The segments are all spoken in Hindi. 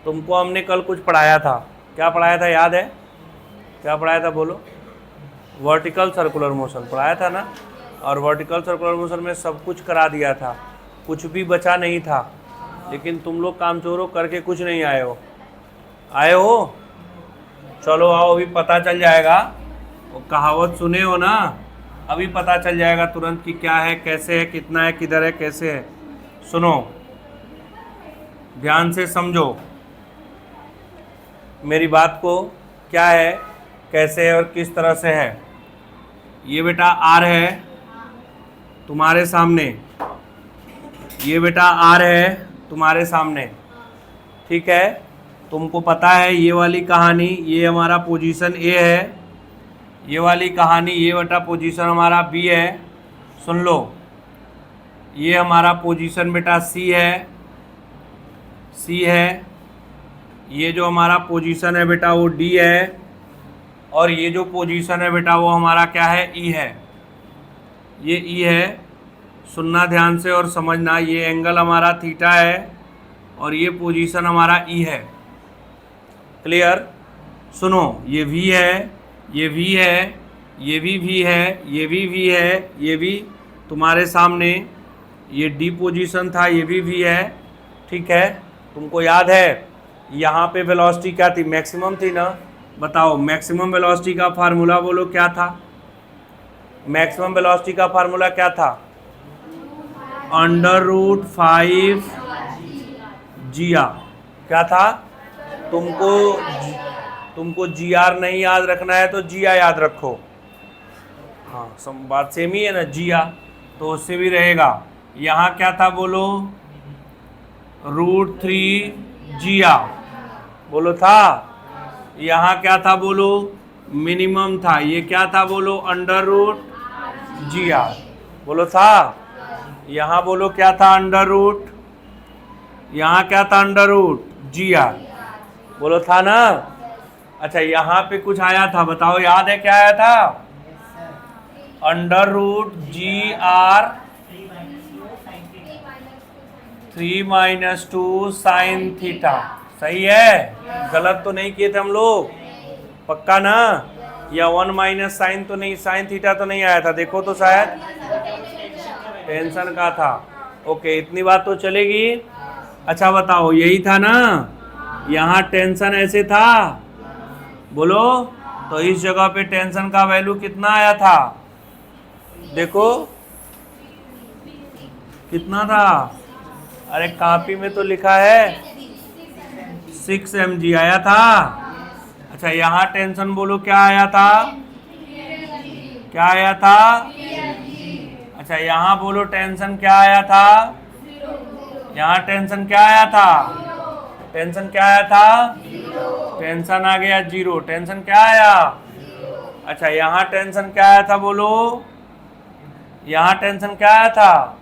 तुमको हमने कल कुछ पढ़ाया था, क्या पढ़ाया था याद है? क्या पढ़ाया था बोलो? वर्टिकल सर्कुलर मोशन पढ़ाया था ना। और वर्टिकल सर्कुलर मोशन में सब कुछ करा दिया था, कुछ भी बचा नहीं था। लेकिन तुम लोग कामचोरों करके कुछ नहीं आए हो। आए हो? चलो आओ, अभी पता चल जाएगा। वो कहावत सुने हो ना, अभी पता चल जाएगा तुरंत कि क्या है, कैसे है, कितना है, किधर है, कैसे है। सुनो, ध्यान से समझो मेरी बात को, क्या है, कैसे है और किस तरह से है। ये बेटा आर है तुम्हारे सामने, ये बेटा आर है तुम्हारे सामने, ठीक है। तुमको पता है ये वाली कहानी, ये हमारा पोजीशन ए है, ये वाली कहानी, ये बेटा पोजीशन हमारा बी है। सुन लो, ये हमारा पोजीशन बेटा सी है, सी है। ये जो हमारा पोजीशन है बेटा वो डी है, और ये जो पोजीशन है बेटा वो हमारा क्या है, ई है। ये ई है, सुनना ध्यान से और समझना। ये एंगल हमारा थीटा है और ये पोजीशन हमारा ई है। क्लियर? सुनो, ये वी है, ये वी है, ये भी वी है, ये भी वी है, ये भी तुम्हारे सामने। ये डी पोजीशन था, ये भी वी है, ठीक है। तुमको याद है यहाँ पे वेलोसिटी क्या थी? मैक्सिमम थी ना। बताओ मैक्सिमम वेलोसिटी का फार्मूला बोलो क्या था? मैक्सिमम वेलोसिटी का फार्मूला क्या था? √5 GR। क्या था? तुमको GR नहीं याद रखना है तो GR याद रखो। हाँ, बात सेम ही है ना, GR तो उससे भी रहेगा। यहाँ क्या था बोलो? √3 GR बोलो था। यहाँ क्या था बोलो? मिनिमम था। ये क्या था बोलो? √GR बोलो था। यहाँ बोलो क्या था? यहाँ क्या था? √GR बोलो था ना। अच्छा, यहाँ पे कुछ आया था, बताओ याद है क्या आया था? √GR 3 - 2 sin theta. सही है? गलत तो नहीं किए थे हम लोग? पक्का ना? या 1 - sin तो नहीं, sin थीटा तो नहीं आया था? देखो तो शायद टेंशन का था। ओके, इतनी बात तो चलेगी। अच्छा बताओ, यही था ना? यहाँ टेंशन ऐसे था बोलो, तो इस जगह पे टेंशन का वैल्यू कितना आया था? देखो कितना था? अरे कॉपी में तो लिखा है 6 mg आया था। अच्छा, यहाँ टेंशन बोलो क्या आया था? क्या आया था? अच्छा, यहाँ बोलो टेंशन क्या आया था? यहाँ टेंशन क्या आया था? टेंशन क्या आया था? टेंशन आ गया 0। टेंशन क्या आया? अच्छा, यहाँ टेंशन क्या आया था बोलो? यहाँ टेंशन क्या आया था?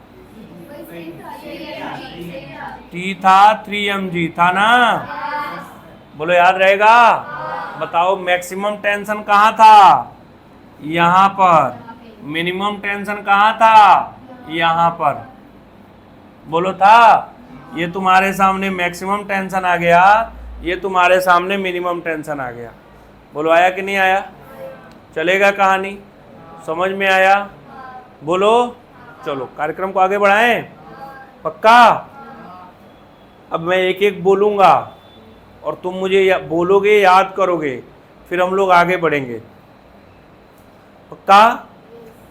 T था 3 mg था ना? बोलो याद रहेगा? बताओ मैक्सिमम टेंशन कहाँ था? यहाँ पर। मिनिमम टेंशन कहाँ था? यहाँ पर। बोलो था। ये तुम्हारे सामने मैक्सिमम टेंशन आ गया, ये तुम्हारे सामने मिनिमम टेंशन आ गया। बोलो आया कि नहीं आया? चलेगा कहानी? समझ में आया? बोलो। चलो कार्यक्रम को आगे बढ़ाएं। पक्का? अब मैं एक एक बोलूँगा और तुम मुझे बोलोगे, याद करोगे, फिर हम लोग आगे बढ़ेंगे। पक्का?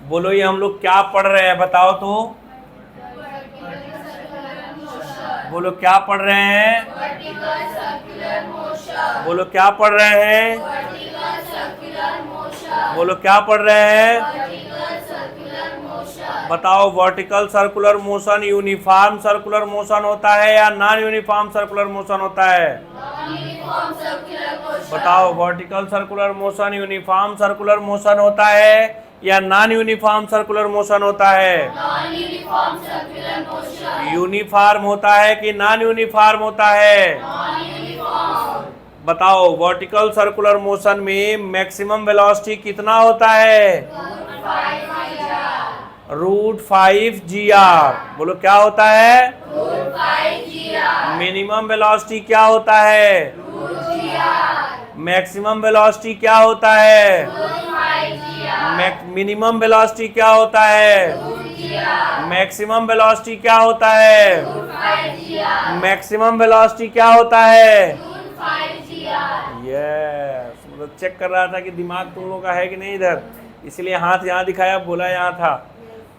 बोलो, ये हम लोग क्या पढ़ रहे हैं बताओ तो? बोलो क्या पढ़ रहे हैं? बोलो क्या पढ़ रहे हैं? बोलो क्या पढ़ रहे हैं? बताओ, vertical circular motion uniform circular motion होता है या नॉन यूनिफॉर्म सर्कुलर मोशन होता है? बताओ, vertical circular motion uniform circular motion होता है या नॉन यूनिफॉर्म सर्कुलर मोशन होता है? यूनिफॉर्म होता है कि नॉन यूनिफॉर्म होता है? बताओ, वर्टिकल सर्कुलर मोशन में मैक्सिमम वेलोसिटी कितना होता है? √5 GR। बोलो क्या होता है? √5 GR। मिनिमम वेलोसिटी क्या होता है? मैक्सिमम वेलोसिटी क्या होता है? मिनिमम वेलोसिटी क्या होता है? मैक्सिमम वेलोसिटी क्या होता है? मैक्सिमम वेलोसिटी क्या होता है? यस, मतलब चेक कर रहा था कि दिमाग तुम लोगों का है कि नहीं इधर, इसलिए हाथ यहाँ दिखाया, बोला यहाँ था।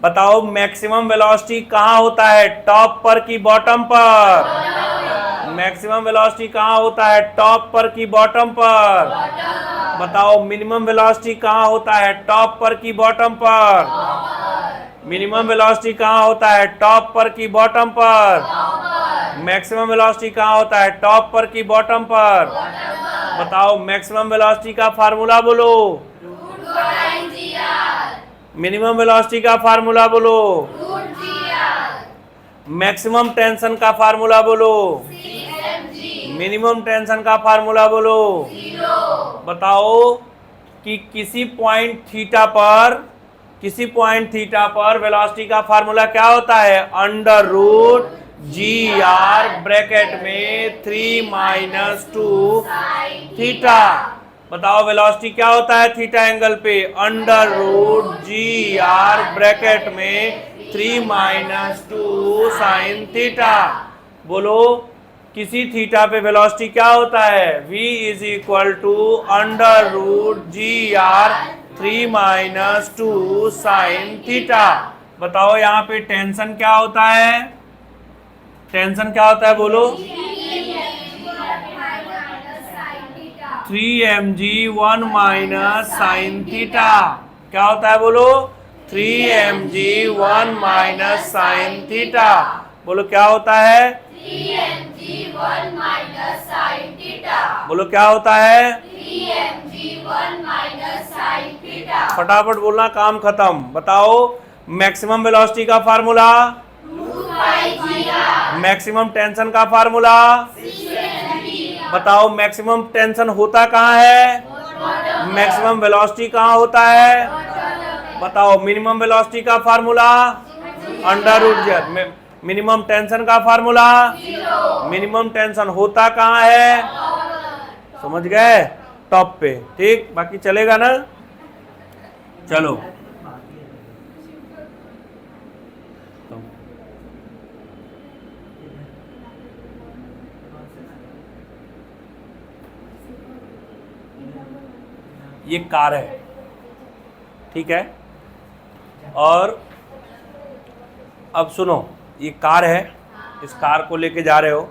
बताओ मैक्सिमम वेलोसिटी कहाँ होता है? टॉप पर कि बॉटम पर? मैक्सिमम वेलोसिटी कहाँ होता है? टॉप पर कि बॉटम पर? बताओ मिनिमम वेलोसिटी कहाँ होता है? टॉप पर कि बॉटम पर? मिनिमम वेलोसिटी कहाँ होता है? टॉप पर कि बॉटम पर? मैक्सिमम वेलोसिटी कहाँ होता है? टॉप पर कि बॉटम पर? बताओ मैक्सिमम वेलोसिटी का फार्मूला बोलो। मिनिमम वेलोसिटी का फार्मूला बोलो। मैक्सिमम टेंशन का फार्मूला बोलो। मिनिमम टेंशन का फार्मूला बोलो। बताओ कि किसी पॉइंट थीटा पर वेलोसिटी का फार्मूला क्या होता है? Under root g r bracket में 3 - 2 थीटा। बताओ वेलोसिटी क्या होता है थीटा एंगल पे? Under root g r bracket में 3 - 2 साइन थीटा। बोलो किसी थीटा पे वेलोसिटी क्या होता है? v = under root g r 3 - 2 sine theta. बताओ यहाँ पे टेंशन क्या होता है? टेंशन क्या होता है बोलो? 3mg1 - sine theta. क्या होता है बोलो? 3mg1 - sine theta. बोलो क्या होता है? 3mg1 - sine theta. बोलो क्या होता है? 3mg1 - sine theta. फटाफट बोलना, काम खत्म। बताओ मैक्सिमम वेलोसिटी का फार्मूला, मैक्सिमम टेंशन का फार्मूला। बताओ मैक्सिमम टेंशन होता कहाँ है? मैक्सिमम वेलोसिटी कहाँ होता है? बताओ मिनिमम वेलोसिटी का फार्मूला अंडर रूट जी। मिनिमम टेंशन का फार्मूला, मिनिमम टेंशन होता कहाँ है? समझ गए? टॉप पे। ठीक, बाकी चलेगा ना? चलो ये कार है, ठीक है? और अब सुनो, ये कार है, इस कार को लेके जा रहे हो,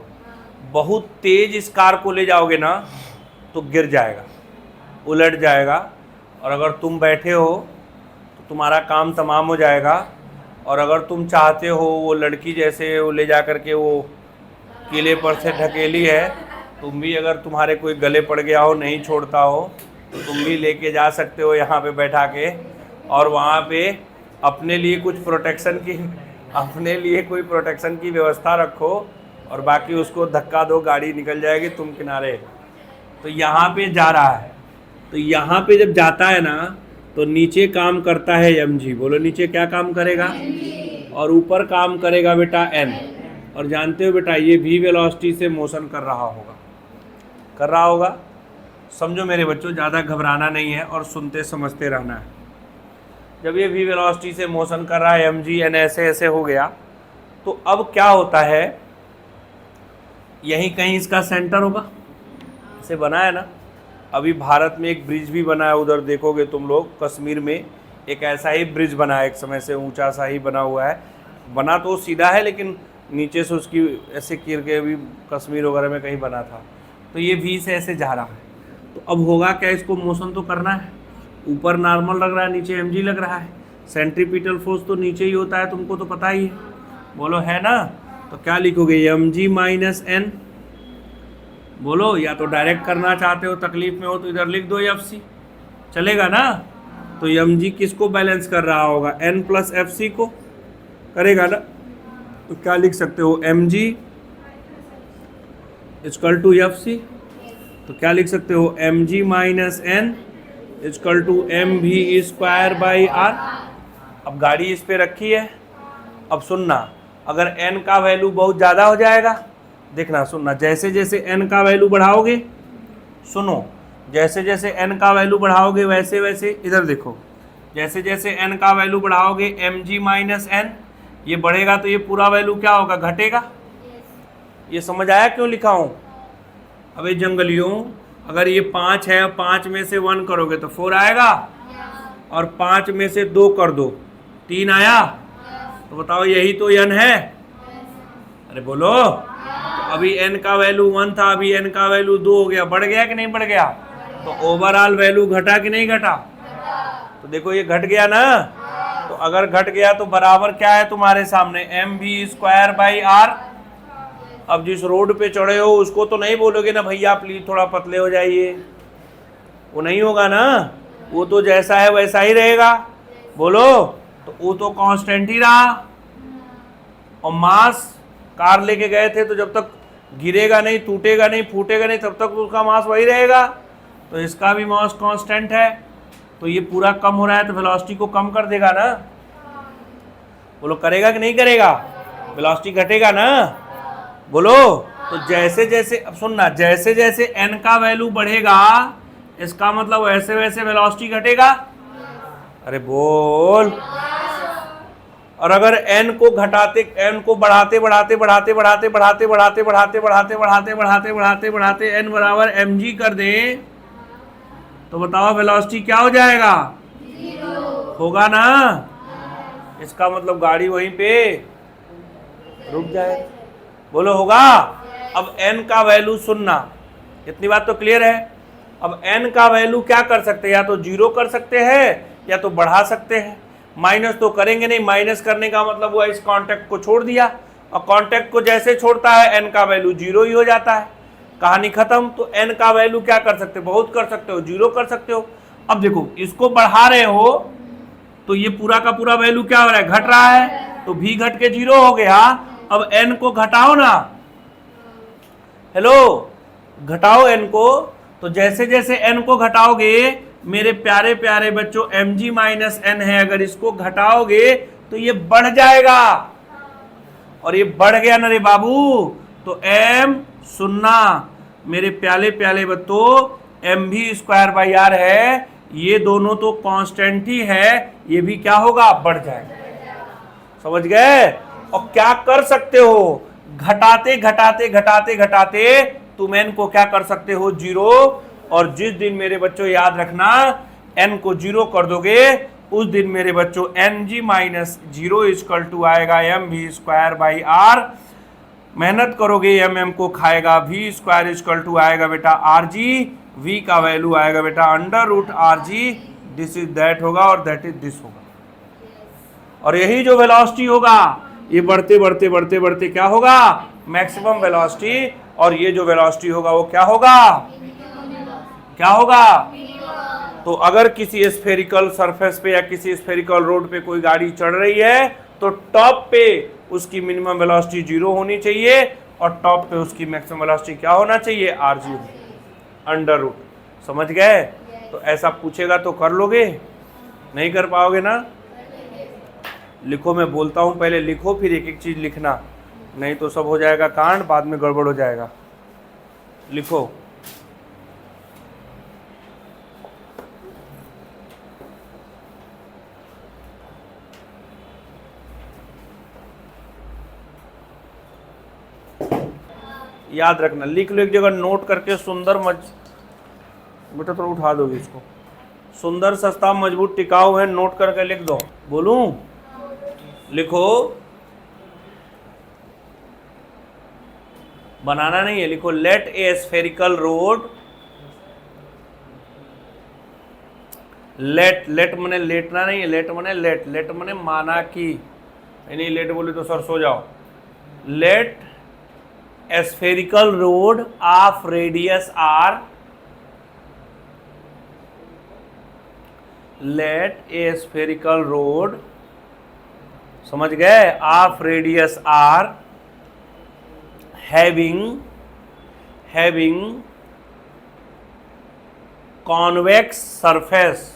बहुत तेज इस कार को ले जाओगे ना तो गिर जाएगा, उलट जाएगा, और अगर तुम बैठे हो तो तुम्हारा काम तमाम हो जाएगा। और अगर तुम चाहते हो वो लड़की जैसे वो ले जा करके वो किले पर से ढकेली है, तुम भी अगर तुम्हारे कोई गले पड़ गया हो, नहीं छोड़ता हो, तो तुम भी लेके जा सकते हो यहाँ पे बैठा के, और वहाँ पे अपने लिए कोई प्रोटेक्शन की व्यवस्था रखो, और बाकी उसको धक्का दो, गाड़ी निकल जाएगी, तुम किनारे। तो यहाँ पे जा रहा है, तो यहाँ पे जब जाता है ना तो नीचे काम करता है mg। बोलो नीचे क्या काम करेगा? और ऊपर काम करेगा बेटा n। और जानते हो बेटा ये v वेलोसिटी से मोशन कर रहा होगा। समझो मेरे बच्चों, ज़्यादा घबराना नहीं है और सुनते समझते रहना है। जब ये v वेलोसिटी से मोशन कर रहा है, mg n ऐसे ऐसे हो गया, तो अब क्या होता है? यहीं कहीं इसका सेंटर होगा, इसे बना है ना। अभी भारत में एक ब्रिज भी बना है, उधर देखोगे तुम लोग, कश्मीर में एक ऐसा ही ब्रिज बना है, एक समय से ऊंचा सा ही बना हुआ है। बना तो सीधा है लेकिन नीचे से उसकी ऐसे कीर के भी कश्मीर वगैरह में कहीं बना था। तो ये v से ऐसे जा रहा है, तो अब होगा क्या? इसको मोशन तो करना है, ऊपर नॉर्मल लग रहा है, नीचे mg लग रहा है। सेंट्रीपिटल फोर्स तो नीचे ही होता है, तुमको तो पता ही है, बोलो है ना? तो क्या लिखोगे? mg - n। बोलो, या तो डायरेक्ट करना चाहते हो, तकलीफ में हो, तो इधर लिख दो fc, चलेगा ना? तो mg किसको बैलेंस कर रहा होगा? n + fc को करेगा ना? तो क्या लिख सकते हो? mg = fc। तो क्या लिख सकते हो? mg - n = mv²/r। अब गाड़ी इस पे रखी है, अब सुनना, अगर n का वैल्यू बहुत ज़्यादा हो जाएगा देखना सुनना, जैसे जैसे n का वैल्यू बढ़ाओगे, सुनो, जैसे जैसे n का वैल्यू बढ़ाओगे वैसे वैसे इधर देखो, जैसे जैसे n का वैल्यू बढ़ाओगे mg माइनस n, ये बढ़ेगा तो ये पूरा वैल्यू क्या होगा, घटेगा। ये समझ आया क्यों लिखा हूं? अब ये जंगलियों, अगर ये 5 है, 5 में से 1 करोगे तो 4 आएगा, और 5 में से 2 कर दो 3 आया, तो बताओ यही तो n है। अरे बोलो, तो अभी n का वैल्यू 1 था, अभी n का वैल्यू 2 हो गया, बढ़ गया कि नहीं बढ़ गया? तो ओवरऑल वैल्यू घटा कि नहीं घटा? तो देखो ये घट गया ना, तो अगर घट गया तो बराबर क्या है तुम्हारे सामने, mv²/r। अब जिस रोड पे चढ़े हो उसको तो नहीं बोलोगे ना भैया प्लीज थोड़ा पतले हो जाइए, वो नहीं होगा ना, वो तो जैसा है वैसा ही रहेगा। बोलो, तो वो तो कांस्टेंट ही रहा। और मास कार लेके गए थे तो जब तक गिरेगा नहीं, टूटेगा नहीं, फूटेगा नहीं, तब तक उसका मास वही रहेगा। तो इसका भी मास कांस्टेंट है, तो ये पूरा कम हो रहा है तो वेलोसिटी को कम कर देगा ना। बोलो करेगा कि नहीं करेगा? वेलोसिटी घटेगा ना। बोलो, तो जैसे जैसे, अब सुनना, जैसे जैसे n का वैल्यू बढ़ेगा इसका मतलब वैसे वैसे वेलोसिटी घटेगा। अरे बोल। और अगर n को घटाते, n को बढ़ाते बढ़ाते बढ़ाते बढ़ाते बढ़ाते बढ़ाते बढ़ाते बढ़ाते बढ़ाते बढ़ाते बढ़ाते बढ़ाते n बराबर mg कर दें तो बताओ वेलोसिटी क्या हो जाएगा? होगा ना। इसका मतलब गाड़ी वहीं पे रुक जाए। बोलो होगा। अब n का वैल्यू सुनना, इतनी बात तो क्लियर है। अब n का वैल्यू क्या कर सकते हैं, या तो 0 कर सकते हैं या तो बढ़ा सकते हैं। माइनस तो करेंगे नहीं, माइनस करने का मतलब हुआ इस कांटेक्ट को छोड़ दिया, और कांटेक्ट को जैसे छोड़ता है n का वैल्यू 0 ही हो जाता है, कहानी खत्म। तो n का वैल्यू क्या कर सकते हो, बहुत कर सकते हो, 0 कर सकते हो। अब देखो इसको बढ़ा रहे हो तो ये पूरा का पूरा वैल्यू क्या हो रहा है, घट रहा है, तो v घट के 0 हो गया। अब n को घटाओ ना, हेलो, घटाओ n को, तो जैसे जैसे n को घटाओगे मेरे प्यारे प्यारे बच्चों, mg माइनस n है, अगर इसको घटाओगे तो ये बढ़ जाएगा, और ये बढ़ गया ना रे बाबू, तो m सुनना मेरे प्याले प्याले बच्चों, mv²/r है, ये दोनों तो कांस्टेंट ही है, ये भी क्या होगा, बढ़ जाएगा। समझ गए? और क्या कर सकते हो, घटाते घटाते घटाते घटाते तुम n को क्या कर सकते हो, 0। और जिस दिन मेरे बच्चों याद रखना n को 0 कर दोगे उस दिन मेरे बच्चों mg माइनस 0 इक्वल टू आएगा mv²/r। मेहनत करोगे mm को खाएगा, v² इक्वल टू आएगा बेटा rg, v का वैल्यू आएगा बेटा √rg, दिस इज दैट होगा और दैट इज दिस होगा। और यही जो वेलोसिटी होगा ये बढ़ते बढ़ते बढ़ते बढ़ते क्या होगा, मैक्सिमम वेलोसिटी। और ये जो वेलोसिटी होगा वो क्या होगा, क्या होगा? तो अगर किसी स्फेरिकल सरफेस पे या किसी स्फेरिकल रोड पे कोई गाड़ी चढ़ रही है तो टॉप पे उसकी मिनिमम वेलोसिटी 0 होनी चाहिए, और टॉप पे उसकी मैक्सिमम वेलोसिटी क्या होना चाहिए, rg √। समझ गए? तो ऐसा पूछेगा तो कर लोगे, नहीं कर पाओगे ना। लिखो, मैं बोलता हूं पहले लिखो फिर एक एक चीज लिखना, नहीं तो सब हो जाएगा कांड, बाद में गड़बड़ हो जाएगा। लिखो, याद रखना, लिख लो एक जगह नोट करके, सुंदर बेटा थोड़ा उठा दोगे इसको, सुंदर सस्ता मजबूत टिकाऊ है, नोट करके लिख दो। बोलूं? लिखो, बनाना नहीं है, लिखो, let a spherical road, let मने लेटना नहीं है, लेट मने लेट मने माना की, नहीं लेट बोले तो सर सो जाओ। Let a spherical road of radius r, let a spherical road, समझ गए, of radius r having convex surface,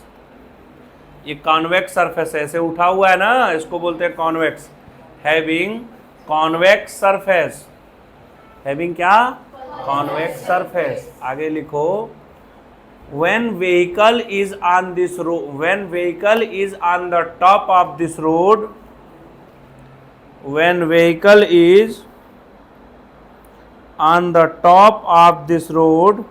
ये कॉन्वेक्स सरफेस ऐसे उठा हुआ है ना, इसको बोलते हैं convex, having convex surface, having क्या, कॉन्वेक्स सरफेस। आगे लिखो, when vehicle is on this road, when vehicle is on the top of this road, when vehicle is on the top of this road,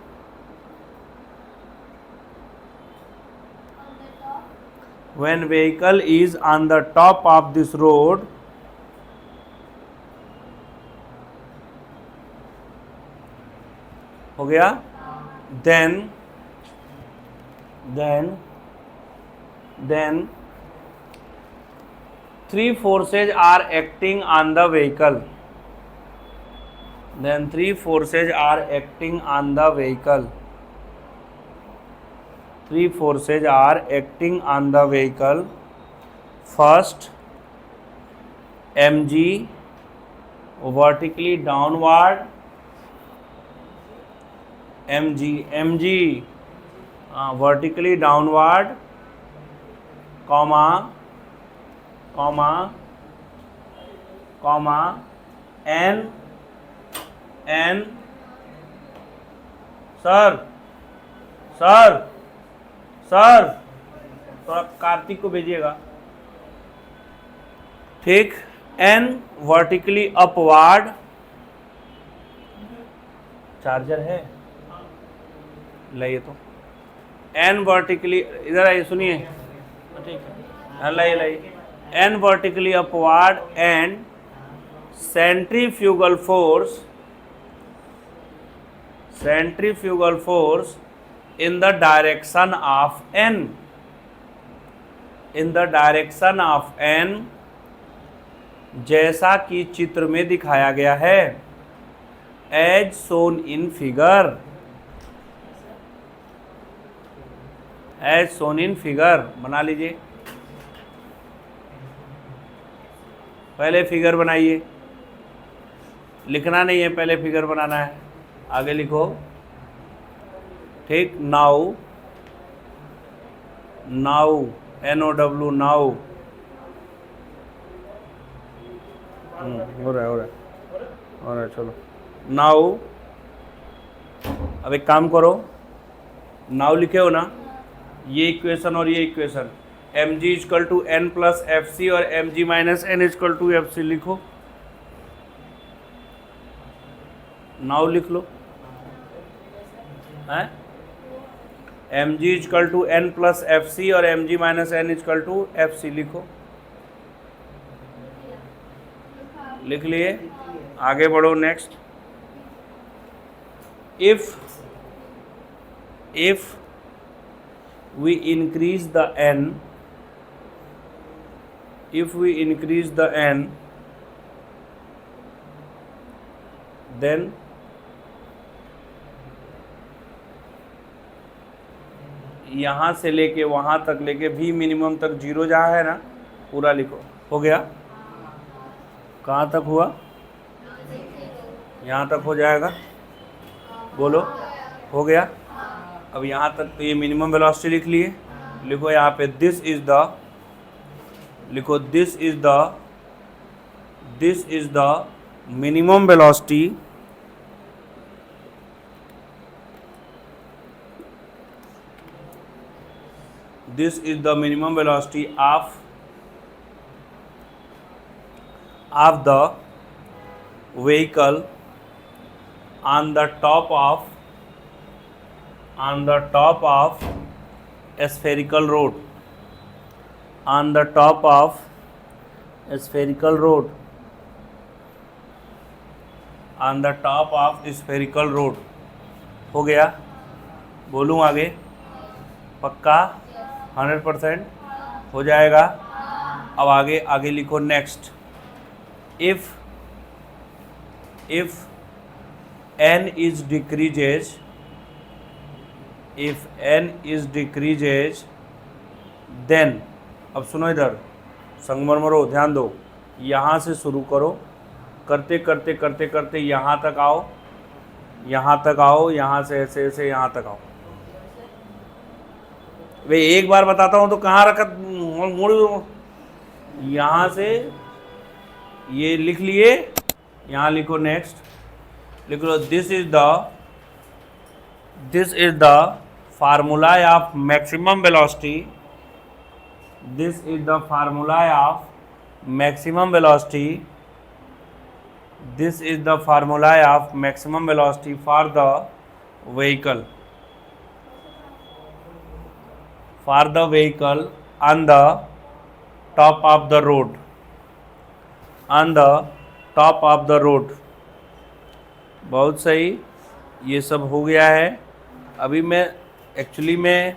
when vehicle is on the top of this road, हो गया, then three forces are acting on the vehicle. Then three forces are acting on the vehicle. Three forces are acting on the vehicle. First, mg vertically downward. mg vertically downward, comma n sir थोड़ा कार्तिक को भेजिएगा, ठीक। n वर्टिकली अपवार्ड, चार्जर है लाइए, तो n वर्टिकली, इधर आइए सुनिए, ठीक है, लाइए, n vertically upward and centrifugal force in the direction of n, जैसा कि चित्र में दिखाया गया है, as shown in figure, बना लीजिए, पहले फिगर बनाइए, लिखना नहीं है, पहले फिगर बनाना है। आगे लिखो, ठीक। नाउ NOW, नाउ, हो रहा है, चलो नाउ। अब एक काम करो, नाउ लिखे हो ना, ये इक्वेशन और ये equation, mg equal to n plus F C और mg minus n equal to F C लिखो, नाउ लिख लो, है mg equal to n plus F C और mg minus n equal to F C लिखो, लिख लिए। आगे बढ़ो, next, if we increase the n, then यहाँ से लेके वहाँ तक लेके भी मिनिमम तक जीरो जहाँ है ना, पूरा लिखो। हो गया, कहाँ तक हुआ, यहाँ तक हो जाएगा, बोलो, हो गया। अब यहाँ तक तो ये मिनिमम वेलोसिटी लिख लिए, लिखो यहाँ पे this is the minimum velocity of the vehicle on the top of a spherical road, हो गया, बोलूँ आगे, पक्का 100% हो जाएगा। अब आगे लिखो, next, if n is decreases, then, अब सुनो इधर, संगमरमरो, ध्यान दो, यहाँ से शुरू करो, करते करते यहाँ तक आओ, यहाँ से ऐसे यहाँ तक आओ। वे एक बार बताता हूँ तो कहाँ रखा, मुड़, यहाँ से ये लिख लिए, यहाँ लिखो नेक्स्ट, लिख लो, this is the formula of maximum velocity, this is the formula of maximum velocity, this is the formula of maximum velocity for the vehicle, on the top of the road, on the top of the road। बहुत सही, ये सब हो गया है। अभी मैं एक्चुअली में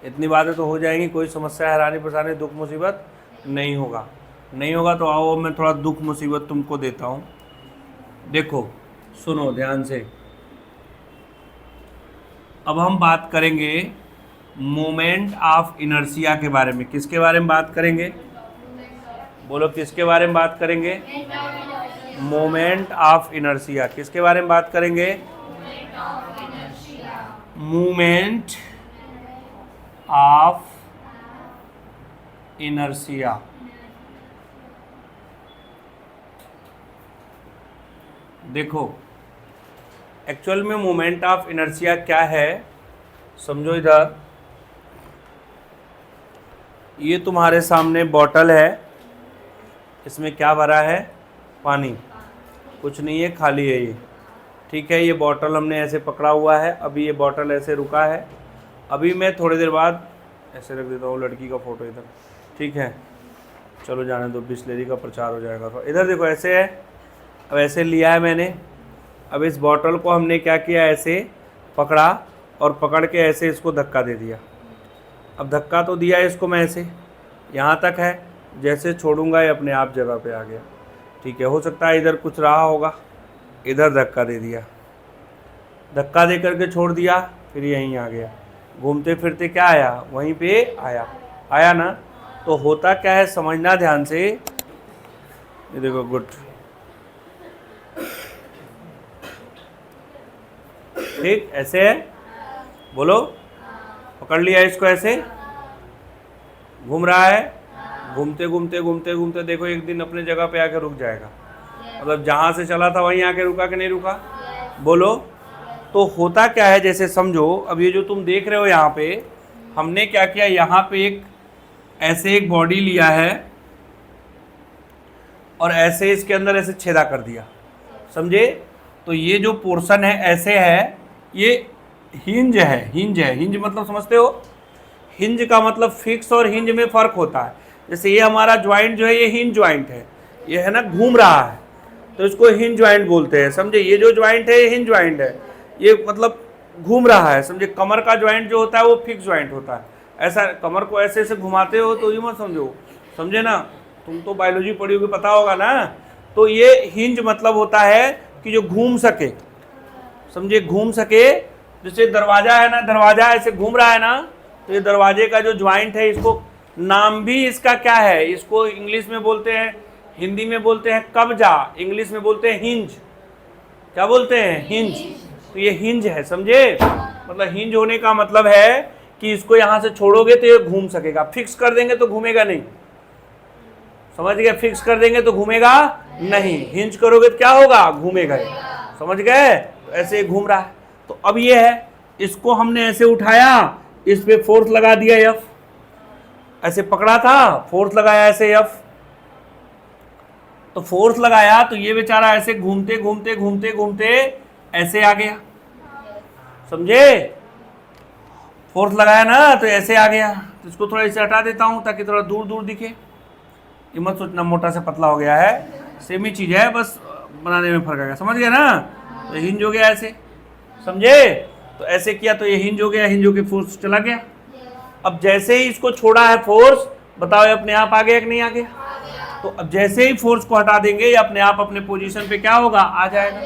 इतनी बातें तो हो जाएंगी, कोई समस्या हैरानी परेशानी दुख मुसीबत नहीं होगा तो आओ मैं थोड़ा दुख मुसीबत तुमको देता हूँ। देखो सुनो ध्यान से, अब हम बात करेंगे मोमेंट ऑफ इनर्शिया के बारे में। किसके बारे में बात करेंगे? बोलो किसके बारे में बात करेंगे? Moment of inertia. किसके बारे में बात करेंगे? Moment of inertia. देखो एक्चुअल में मोमेंट ऑफ इनर्शिया क्या है, समझो इधर। ये तुम्हारे सामने बॉटल है, इसमें क्या भरा है? पानी, कुछ नहीं है, खाली है ये, ठीक है। ये बॉटल हमने ऐसे पकड़ा हुआ है, अभी ये बॉटल ऐसे रुका है। अभी मैं थोड़ी देर बाद ऐसे रख देता हूँ लड़की का फ़ोटो इधर, ठीक है। चलो जाने दो, बिस्लेरी का प्रचार हो जाएगा। तो इधर देखो ऐसे है, अब ऐसे लिया है मैंने। अब इस बॉटल को हमने क्या किया, ऐसे पकड़ा और पकड़ के ऐसे इसको धक्का दे दिया। अब धक्का तो दिया इसको मैं ऐसे, यहाँ तक है, जैसे छोड़ूंगा ये अपने आप जगह पे आ गया, ठीक है। हो सकता है इधर कुछ रहा होगा, इधर धक्का दे दिया, धक्का दे करके छोड़ दिया, फिर यहीं आ गया। घूमते फिरते क्या आया? वहीं पे आया ना। तो होता क्या है समझना ध्यान से। ये देखो, गुड, ठीक, ऐसे है। बोलो, पकड़ लिया इसको, ऐसे घूम रहा है, घूमते घूमते घूमते घूमते देखो एक दिन अपने जगह पे आके रुक जाएगा। मतलब जहाँ से चला था वहीं आके रुका कि नहीं रुका? बोलो। तो होता क्या है, जैसे समझो अब ये जो तुम देख रहे हो यहाँ पे, हमने क्या किया, यहाँ पे एक बॉडी लिया है और ऐसे इसके अंदर ऐसे छेदा कर दिया, समझे? तो ये जो पोर्शन है ऐसे है, ये हिंज है। हिंज मतलब समझते हो? हिंज का मतलब फिक्स और हिंज में फ़र्क होता है। जैसे ये हमारा ज्वाइंट जो है ये हिंज ज्वाइंट है, ये है ना, घूम रहा है तो इसको हिंज ज्वाइंट बोलते हैं, समझे? ये जो ज्वाइंट है ये हिंज ज्वाइंट है, ये मतलब घूम रहा है, समझे? कमर का ज्वाइंट जो होता है वो फिक्स ज्वाइंट होता है। ऐसा कमर को ऐसे ऐसे घुमाते हो तो ये मत समझो, समझे ना? तुम तो बायोलॉजी पढ़ी होगी, पता होगा ना। तो ये हिंज मतलब होता है कि जो घूम सके, समझे? घूम सके। जैसे दरवाजा है ना, दरवाजा ऐसे घूम रहा है ना, तो ये दरवाजे का जो ज्वाइंट है, इसको नाम भी इसका क्या है, इसको इंग्लिश में बोलते हैं, हिंदी में बोलते हैं कब्जा, इंग्लिश में बोलते हैं हिंज। क्या बोलते हैं? हिंज। तो ये हिंज है, समझे? मतलब हिंज होने का मतलब है कि इसको यहाँ से छोड़ोगे तो ये घूम सकेगा, फिक्स कर देंगे तो घूमेगा नहीं, समझ गए? फिक्स कर देंगे तो घूमेगा नहीं, हिंज करोगे तो क्या होगा? घूमेगा, समझ गए? तो ऐसे घूम रहा है। तो अब ये है, इसको हमने ऐसे उठाया, इस पे फोर्स लगा दिया F, ऐसे पकड़ा था, फोर्स लगाया ऐसे F, तो फोर्स लगाया तो ये बेचारा ऐसे घूमते घूमते घूमते घूमते ऐसे आ गया, समझे? फोर्स लगाया ना तो ऐसे आ गया। तो इसको थोड़ा इसे हटा देता हूं ताकि थोड़ा दूर दूर दिखे। ये मत सोचना मोटा से पतला हो गया है, सेम ही चीज है, बस बनाने में फर्क आ गया, समझ गया ना? तो हिंज हो गया ऐसे, समझे? तो ऐसे किया तो ये हिंज हो गया, हिंज होके फोर्स चला गया। अब जैसे ही इसको छोड़ा है फोर्स, बताओ ये अपने आप आ गया कि नहीं आ गया? तो अब जैसे ही फोर्स को हटा देंगे ये अपने आप अपने पोजीशन पे क्या होगा? आ जाएगा।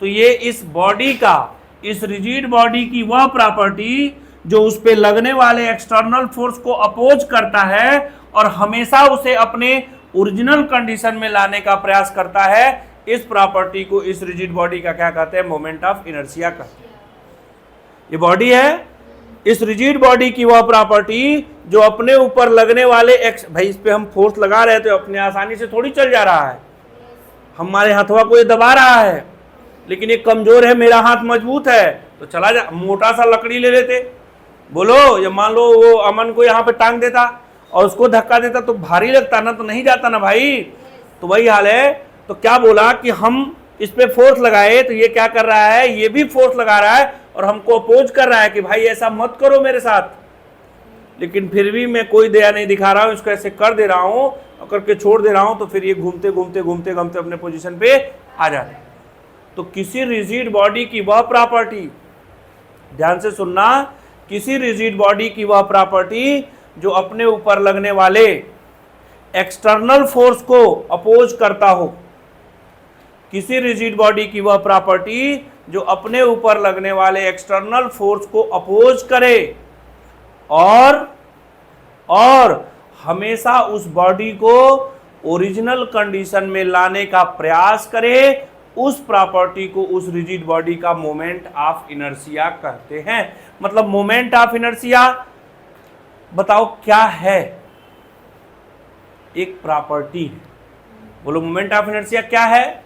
तो ये इस बॉडी का, इस रिजिड बॉडी की वह प्रॉपर्टी जो उस पे लगने वाले एक्सटर्नल फोर्स को अपोज करता है और हमेशा उसे अपने ओरिजिनल कंडीशन में लाने का प्रयास करता है, इस प्रॉपर्टी को, इस रिजिड बॉडी का क्या कहते हैं? मोमेंट ऑफ इनर्शिया कहते हैं। ये बॉडी है, इस रिजिड बॉडी की वह प्रॉपर्टी जो अपने ऊपर लगने वाले भाई इस पे हम फोर्स लगा रहे हैं तो अपने आसानी से थोड़ी चल जा रहा है, हमारे हथवा को ये दबा रहा है, लेकिन ये कमजोर है, मेरा हाथ मजबूत है, तो चला जा, मोटा सा लकड़ी ले लेते। बोलो, या मान लो वो अमन को यहाँ पे टांग देता और उसको धक्का देता तो भारी लगता ना, तो नहीं जाता ना भाई। तो वही हाल है। तो क्या बोला कि हम इस पे फोर्स लगाए, तो ये क्या कर रहा है, ये भी फोर्स लगा रहा है और हमको अपोज कर रहा है कि भाई ऐसा मत करो मेरे साथ, लेकिन फिर भी मैं कोई दया नहीं दिखा रहा हूं, इसको ऐसे कर दे रहा हूं और करके छोड़ दे रहा हूं, तो फिर ये घूमते घूमते घूमते घूमते अपने पोजीशन पे आ जाते। तो किसी रिजिड बॉडी की वह प्रॉपर्टी, ध्यान से सुनना, किसी रिजिड बॉडी की वह प्रॉपर्टी जो अपने ऊपर लगने वाले एक्सटर्नल फोर्स को अपोज करता हो, किसी रिजिड बॉडी की वह प्रॉपर्टी जो अपने ऊपर लगने वाले एक्सटर्नल फोर्स को अपोज करे और हमेशा उस बॉडी को ओरिजिनल कंडीशन में लाने का प्रयास करे, उस प्रॉपर्टी को, उस रिजिड बॉडी का मोमेंट ऑफ इनर्शिया कहते हैं। मतलब मोमेंट ऑफ इनर्शिया बताओ क्या है? एक प्रॉपर्टी। बोलो, मोमेंट ऑफ इनर्शिया क्या है?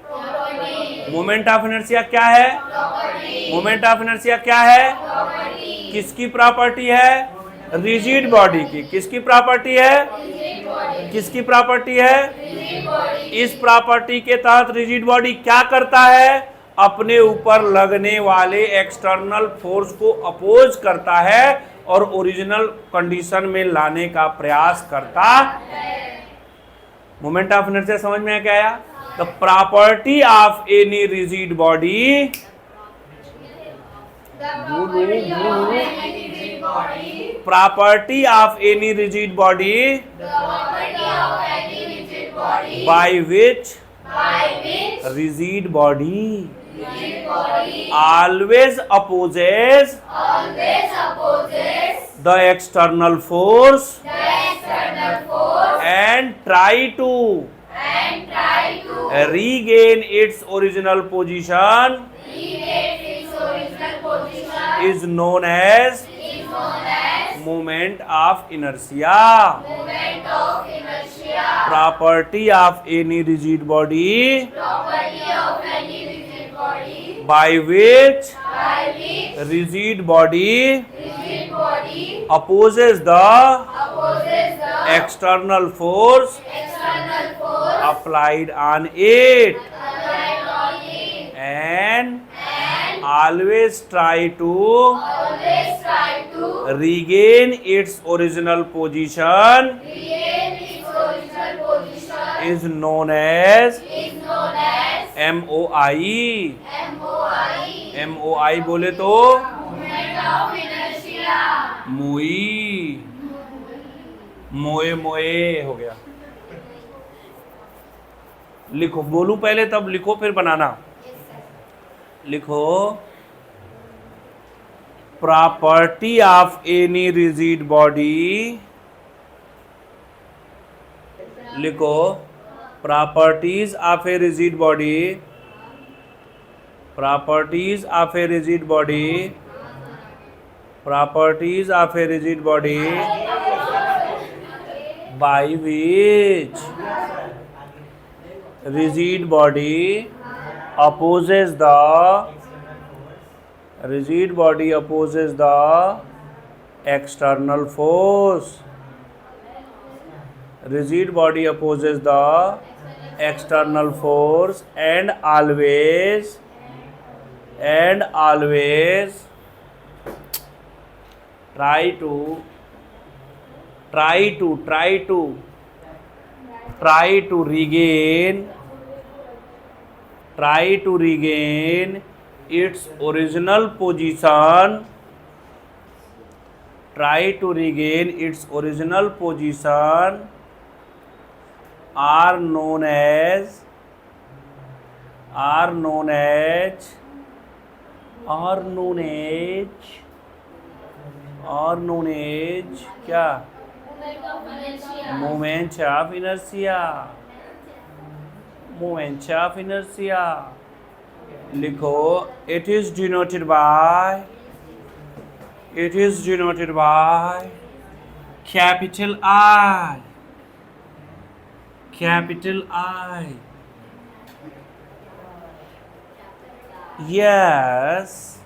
मोमेंट ऑफ इनर्शिया क्या है? मोमेंट ऑफ इनर्शिया क्या है? किसकी प्रॉपर्टी है? रिजिड बॉडी की। किसकी प्रॉपर्टी है? किसकी प्रॉपर्टी है? इस प्रॉपर्टी के तहत रिजिड बॉडी क्या करता है? अपने ऊपर लगने वाले एक्सटर्नल फोर्स को अपोज करता है और ओरिजिनल कंडीशन में लाने का प्रयास करता है। मोमेंट ऑफ इनर्शिया समझ में क्या आया? The property of any rigid body, property of any rigid body by which rigid body always opposes the external force and try to regain its original position is known as moment of inertia. Property of any rigid body by which rigid body opposes the external force applied on it and always try to regain its original position is known as MOI. MOI बोले तो मोई, मोए मोए हो गया। लिखो, बोलूं पहले तब लिखो फिर बनाना। लिखो, property of any rigid body, लिखो, properties of a rigid body, properties of a rigid body, properties of a rigid body by which rigid body opposes the external force. Rigid body opposes the external force and always try to regain its original position, are known as क्या? Moment of inertia. Moment of inertia. लिखो, it is denoted by capital I, Yes,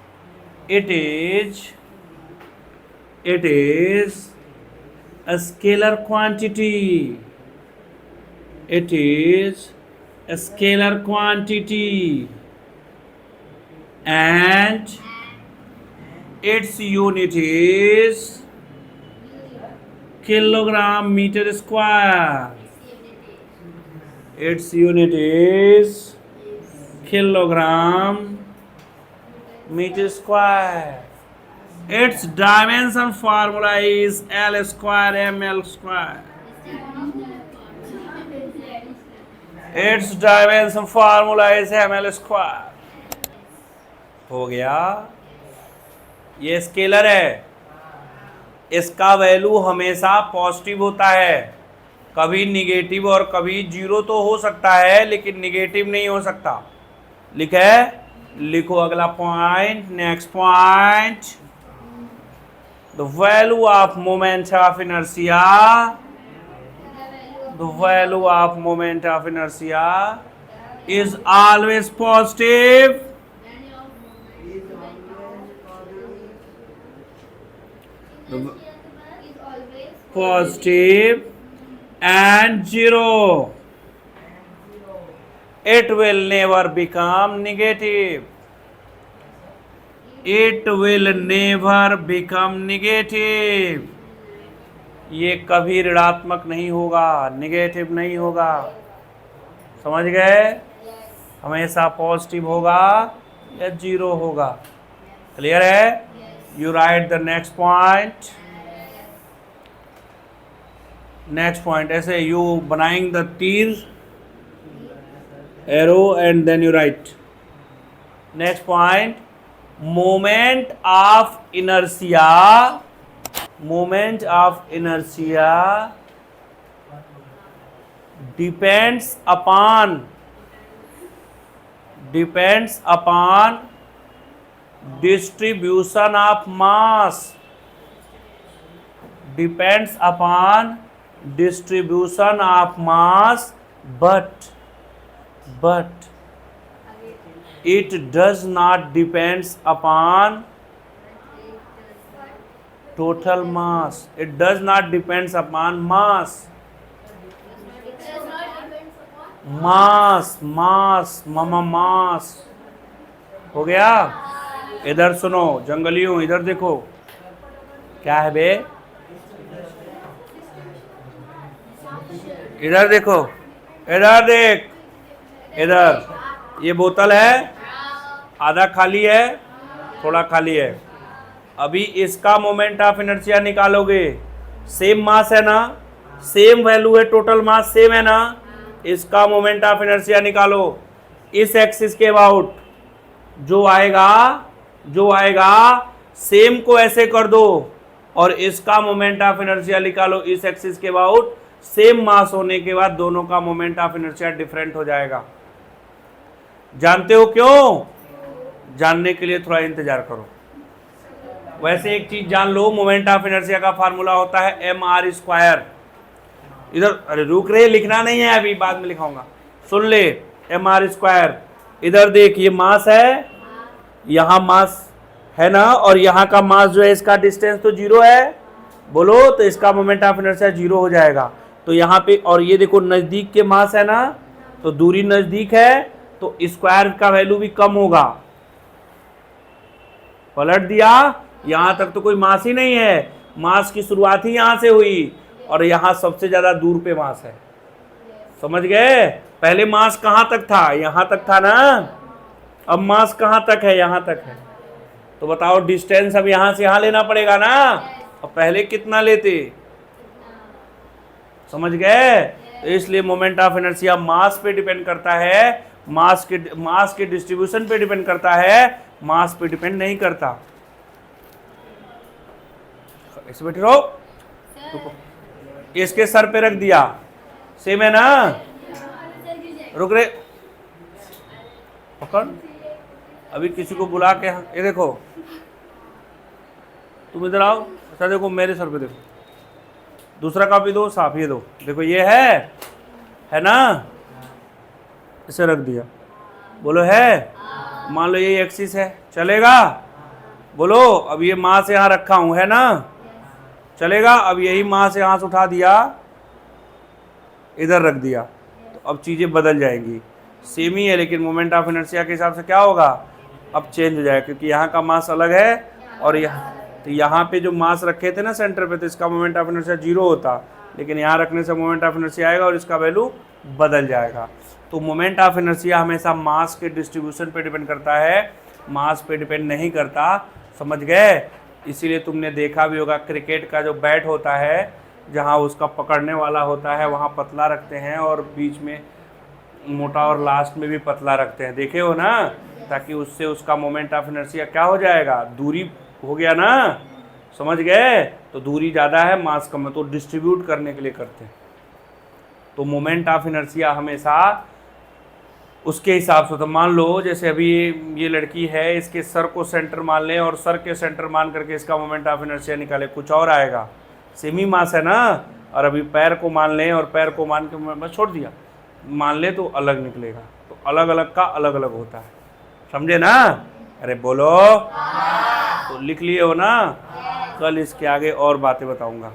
it is a scalar quantity. It is a scalar quantity, and its unit is kilogram meter square. Its unit is kilogram meter square. Its dimension formula is L square ml square. Its dimension formula is ml square. हो गया। ये स्केलर है, इसका वैल्यू हमेशा पॉजिटिव होता है, कभी निगेटिव और कभी जीरो तो हो सकता है लेकिन निगेटिव नहीं हो सकता। लिखे, लिखो अगला point. Next point, the value of moment of inertia, the value of moment of inertia is always positive, positive and zero. It will never become negative. It will never become negative. ये कभी ऋणात्मक नहीं होगा, नेगेटिव नहीं होगा। समझ गए? हमेशा पॉजिटिव होगा या जीरो होगा। क्लियर है? You write the next point. Next point ऐसे यू बनाएंगे द तीर arrow and then you write. Next point, moment of inertia, moment of inertia depends upon distribution of mass, depends upon distribution of mass, but it does not depends upon total mass. It does not depends upon mass. मास हो गया। इधर सुनो जंगलियों, इधर देखो क्या है बे, इधर देखो, इधर देख, इधर ये बोतल है, आधा खाली है थोड़ा खाली है। अभी इसका मोमेंट ऑफ इनर्शिया निकालोगे, सेम मास है ना, सेम वैल्यू है, टोटल मास सेम है ना, इसका मोमेंट ऑफ इनर्शिया निकालो। इस एक्सिस के अबाउट जो आएगा सेम को ऐसे कर दो और इसका मोमेंट ऑफ इनर्शिया निकालो इस एक्सिस के अबाउट। सेम मास होने के बाद दोनों का मोमेंट ऑफ इनर्शिया डिफरेंट हो जाएगा। जानते हो क्यों? जानने के लिए थोड़ा इंतजार करो। वैसे एक चीज जान लो, मोमेंट ऑफ इनर्शिया का फार्मूला होता है mr²। इधर अरे रुक रहे, लिखना नहीं है अभी, बाद में लिखाऊंगा, सुन ले। mr², इधर देख ये मास है, यहाँ मास है ना, और यहाँ का मास जो है इसका डिस्टेंस तो जीरो है, बोलो, तो इसका मोमेंट ऑफ इनर्शिया जीरो हो जाएगा। तो यहाँ पे और ये देखो नजदीक के मास है ना, तो दूरी नजदीक है तो स्क्वायर का वैल्यू भी कम होगा। पलट दिया, यहाँ तक तो कोई मास ही नहीं है, मास की शुरुआत ही यहाँ से हुई और यहाँ सबसे ज्यादा दूर पे मास है। समझ गए? पहले मास कहाँ तक था? यहाँ तक था ना, अब मास कहाँ तक है? यहाँ तक है। तो बताओ डिस्टेंस अब यहाँ से यहाँ लेना पड़ेगा ना, अब पहले कितना लेते? समझ गए? तो इसलिए मोमेंट ऑफ इनर्शिया मास पे डिपेंड करता है, मास के डिस्ट्रीब्यूशन पे डिपेंड करता है, मास पे डिपेंड नहीं करता। ऐसे बैठे रहो, इसके सर पे रख दिया, सेम है ना, रुक रे, पकड़। अभी किसी को बुला के, ये देखो तुम इधर आओ, अच्छा देखो मेरे सर पे देखो, दूसरा कॉपी दो, साफ ये दो, देखो ये है ना, इसे रख दिया, बोलो है। मान लो ये एक्सिस है, चलेगा? बोलो। अब ये मास यहाँ रखा हूं, है ना? चलेगा? अब यही मास यहाँ से उठा दिया, इधर रख दिया, तो अब चीज़ें बदल जाएंगी। सेम ही है, लेकिन मोमेंट ऑफ इनर्शिया के हिसाब से क्या होगा, अब चेंज हो जाएगा, क्योंकि यहाँ का मास अलग है और यहाँ, तो यहाँ पे जो मास रखे थे ना सेंटर पे, तो इसका मोमेंट ऑफ इनर्शिया 0 होता, लेकिन यहाँ रखने से मोमेंट ऑफ इनर्शिया आएगा और इसका वैल्यू बदल जाएगा। तो मोमेंट ऑफ इनर्शिया हमेशा मास के डिस्ट्रीब्यूशन पे डिपेंड करता है, मास पे डिपेंड नहीं करता। समझ गए? इसीलिए तुमने देखा भी होगा, क्रिकेट का जो बैट होता है, जहाँ उसका पकड़ने वाला होता है वहाँ पतला रखते हैं और बीच में मोटा और लास्ट में भी पतला रखते हैं, देखे हो ना? ताकि उससे उसका मोमेंट ऑफ इनर्शिया क्या हो जाएगा, दूरी हो गया ना? समझ गए? तो दूरी ज़्यादा है, मास कम है, तो डिस्ट्रीब्यूट करने के लिए करते हैं। तो मोमेंट ऑफ इनर्शिया हमेशा उसके हिसाब से। तो मान लो जैसे अभी ये लड़की है, इसके सर को सेंटर मान लें और सर के सेंटर मान करके इसका मोमेंट ऑफ इनर्शिया निकाले, कुछ और आएगा, सेम ही मास है ना? और अभी पैर को मान लें और पैर को मान के बस छोड़ दिया, मान ले तो अलग निकलेगा। तो अलग अलग का अलग अलग होता है, समझे ना? अरे बोलो। तो लिख लिए हो ना? कल इसके आगे और बातें बताऊंगा।